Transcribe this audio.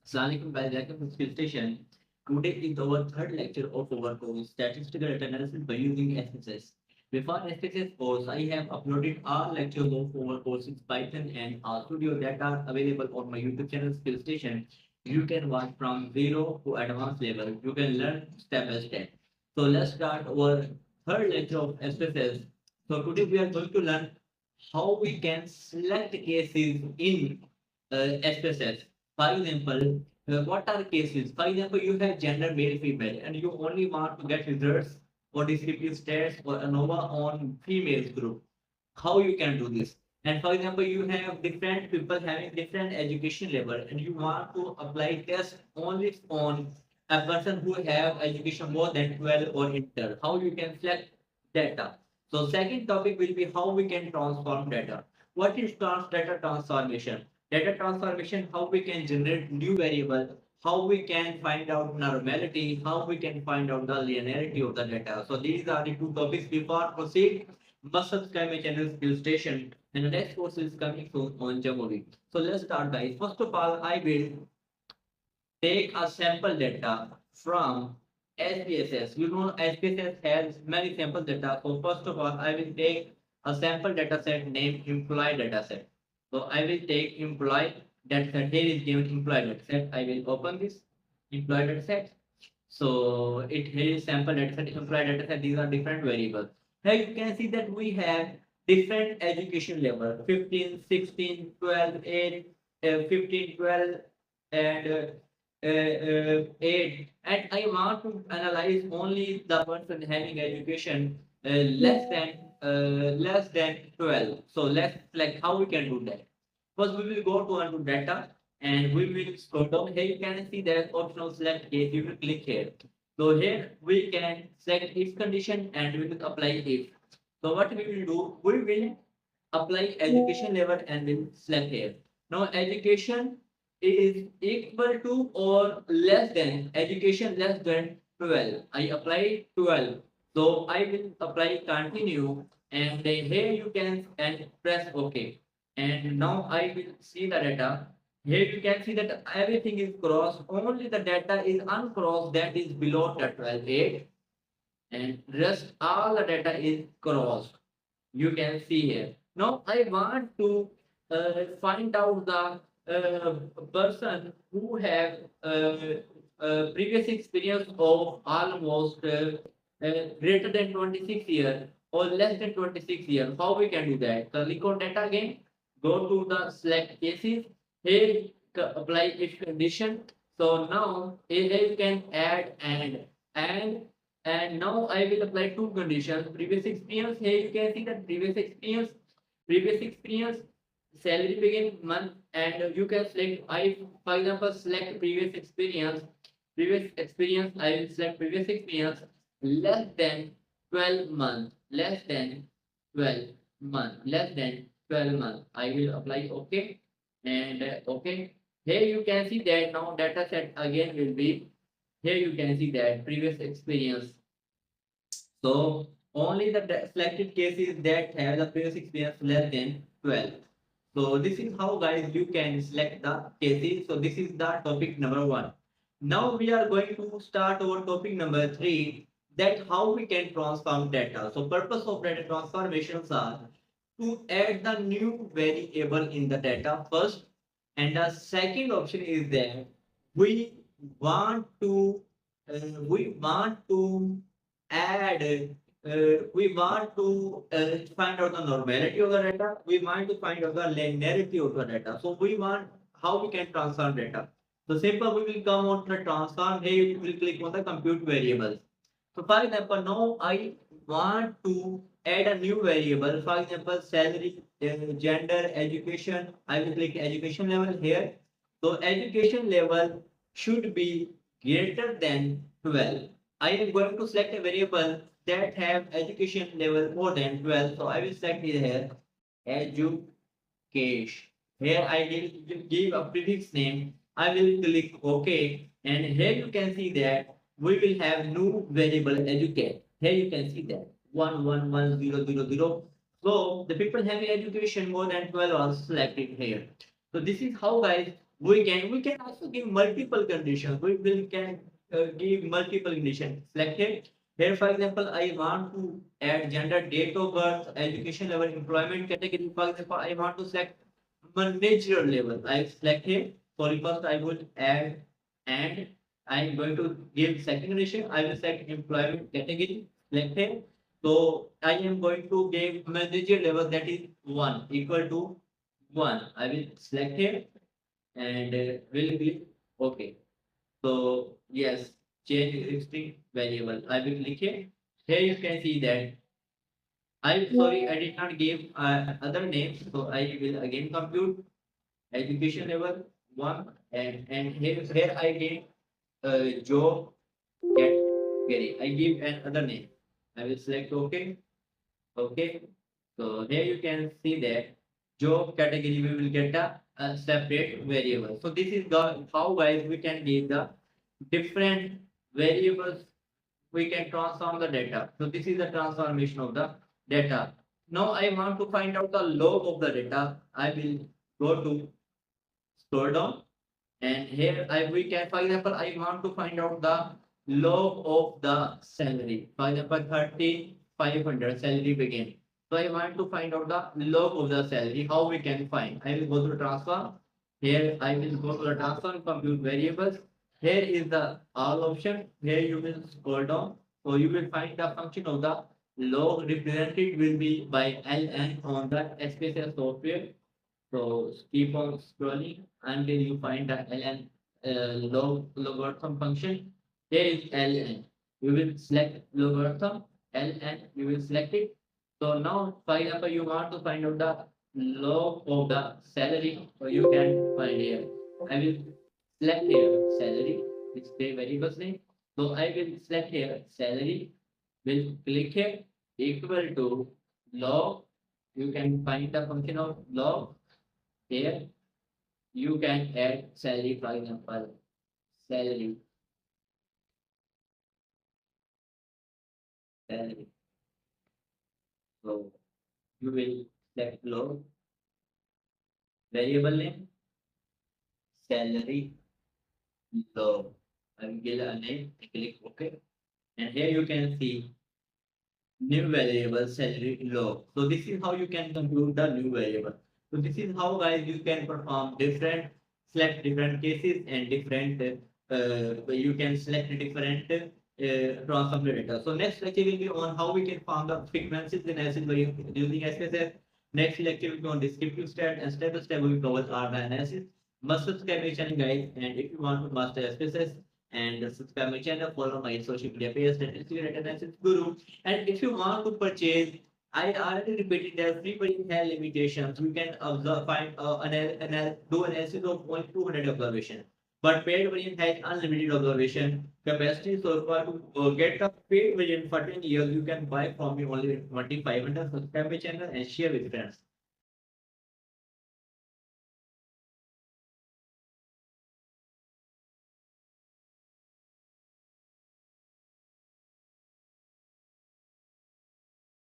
Assalamualaikum guys, welcome to Skill Station. Today is our third lecture of our course Statistical Data Analysis by using SPSS. Before SPSS course, I have uploaded all lectures of our courses Python and R Studio that are available on my YouTube channel Skill Station. You can watch from zero to advanced level. You can learn step by step. So let's start our third lecture of SPSS. So today we are going to learn how we can select cases in SPSS. For example, what are cases? For example, you have gender male, female, and you only want to get results or descriptive stats or ANOVA on females group. How you can do this? And for example, you have different people having different education level, and you want to apply test only on a person who have education more than 12 or inter. How you can select data? So second topic will be how we can transform data. What is data transformation? Data transformation, how we can generate new variable, how we can find out normality, how we can find out the linearity of the data. So these are the two topics. Before proceed, must subscribe my channel Skill Station, and the next course is coming soon on Jamoli. So let's start guys. First of all, I will take a sample data from SPSS. You know SPSS has many sample data. So first of all, I will take a sample data set named employee data set. So I will take employee data set. Here is given employee data set. I will open this employee data set. So it here is sample data set, employee data set. These are different variables. Here you can see that we have different education level 15, 16, 12, 8, 15, 12, and 8, and I want to analyze only the person having education less than 12. So let's like how we can do that. First, we will go to onto data and we will scroll down. Here you can see there is option of select case. You will click here. So here we can select if condition and we will apply if. So what we will do, we will apply education level and will select here. Now education is equal to or less than education less than 12. I apply 12. So I will apply continue and then here you can and press OK. And now I will see the data. Here you can see that everything is crossed. Only the data is uncrossed that is below the 12.8 and rest all the data is crossed. You can see here. Now I want to find out the person who have previous experience of almost greater than 26 years or less than 26 years. How we can do that? So click on data again, go to the select cases. Here apply if condition. So now here you can add and and now I will apply two conditions. Previous experience. Here you can see that previous experience, salary begin month, and you can select. I, for example, select previous experience. Previous experience. I will select previous experience less than 12 months. Less than 12 months. Less than 12 months. I will apply OK and OK. Here you can see that now data set again will be. Here you can see that previous experience. So only the selected cases that have the previous experience less than 12. So this is how guys you can select the cases. So this is the topic number 1. Now we are going to start our topic number 3, that how we can transform data. So purpose of data transformations are to add the new variable in the data first, and the second option is that we want to add we want to find out the normality of the data. We want to find out the linearity of the data. So we want how we can transform data. So simple, we will come on the transform. Here you will click on the compute variables. So for example, now I want to add a new variable. For example, salary, gender, education. I will click education level here. So education level should be greater than 12. I am going to select a variable that have education level more than 12. So I will select it here, education. Here I will give a prefix name. I will click OK. And here you can see that we will have new variable educate. Here you can see that 111000. So the people having education more than 12 are selected here. So this is how guys we can also give multiple conditions. We will can give multiple conditions. Select here, for example, I want to add gender, date of birth, education level, employment category. For example, I want to select managerial level. I select here. Sorry, first I would add, and I'm going to give second condition. I will select employment category. Select here. So I am going to give managerial level, that is 1 equal to 1. I will select here and will click OK. So yes, change existing variable. I will click here. Here you can see that I'm sorry, I did not give other names. So I will again compute education level 1, and here I gave job category. I give another name. I will select OK. Okay. So here you can see that job category we will get a separate variable. So this is the how guys we can give the different variables, we can transform the data. So this is the transformation of the data. Now I want to find out the log of the data. I will go to scroll down, and here we can, for example, I want to find out the log of the salary. For example, 3,500 salary begin. So I want to find out the log of the salary. How we can find? I will go to transform. Here I will go to the transform, compute variables. Here is the all option. Here you will scroll down. So you will find the function of the log represented will be by ln on the SPSS software. So keep on scrolling until you find the ln logarithm function. Here is ln. You will select logarithm ln. You will select it. So now, for example, you want to find out the log of the salary. So you can find here. I will select here salary. Display variables name. So I will select here salary. Will click here equal to log. You can find the function of log. Here you can add salary, for example, salary, salary. So you will select load, variable name, salary, load. I will give a name, click OK. And here you can see new variable salary log. So this is how you can compute the new variable. So this is how guys you can perform different, select different cases and different you can select different transform the data. So next lecture will be on how we can find the frequencies analysis by using SPSS. Next lecture will be on descriptive stat, and step by step we will cover R analysis. Must subscribe my channel guys, and if you want to master SPSS, and subscribe my channel, follow my social media page, Statistical Data Analysis Guru. And if you want to purchase, I already repeated that free version has limitations. You can observe, find, do analysis of only 200 observation. But paid version has unlimited observation capacity. So if you want to get a paid version for 10 years, you can buy from me only 2,500. Subscribe my channel and share with friends.